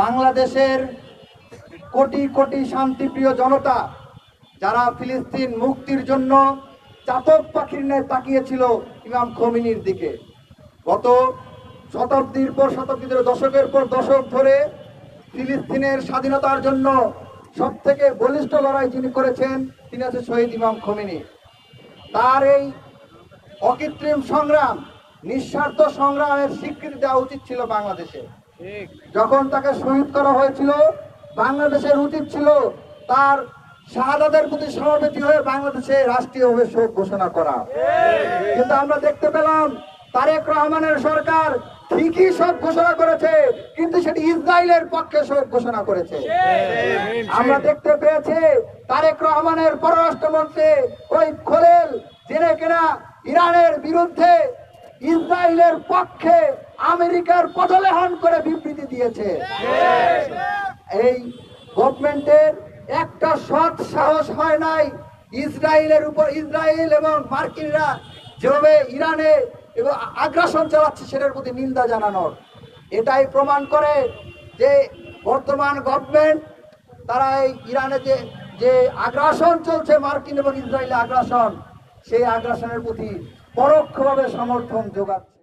বাংলাদেশের কোটি কোটি শান্তিপ্রিয় জনতা যারা ফিলিস্তিন মুক্তির জন্য চাতক পাখির ন্যায় তাকিয়েছিল ইমাম খোমেনির দিকে। গত শতাব্দীর পর শতাব্দী ধরে, দশকের পর দশক ধরে ফিলিস্তিনের স্বাধীনতার জন্য সব থেকে বলিষ্ঠ লড়াই যিনি করেছেন তিনি হচ্ছে শহীদ ইমাম খোমেনি। তার এই অকৃত্রিম সংগ্রাম, নিঃস্বার্থ সংগ্রামের স্বীকৃতি দেওয়া উচিত ছিল বাংলাদেশে। যখন তাকে শহীদ করা হয়েছিল, বাংলাদেশের উচিত ছিল তার শাহাদাতের প্রতি সমবেত হয়ে বাংলাদেশে রাষ্ট্রীয়ভাবে শোক ঘোষণা করা। কিন্তু আমরা দেখতে পেলাম তারেক রহমানের সরকার ঠিকই শোক ঘোষণা করেছে, কিন্তু সেটি ইসরায়েলের পক্ষে শোক ঘোষণা করেছে। আমরা দেখতে পেয়েছি তারেক রহমানের পররাষ্ট্রমন্ত্রী ওই খোলেল যিনি কিনা ইরানের বিরুদ্ধে ইসরায়েলের পক্ষে আমেরিকার পদলেহন করে বিবৃতি দিয়েছে। এই গভর্নমেন্টের একটা সৎ সাহস হয় নাই ইসরায়েলের উপর, ইসরায়েল এবং মার্কিনরা যেভাবে ইরানে এবং আগ্রাসন চালাচ্ছে সেটার প্রতি নিন্দা জানানোর। এটাই প্রমাণ করে যে বর্তমান গভর্নমেন্ট তারা এই ইরানে যে আগ্রাসন চলছে, মার্কিন এবং ইসরায়েলি আগ্রাসন, সেই আগ্রাসনের প্রতি পরোক্ষভাবে সমর্থন যোগাচ্ছে।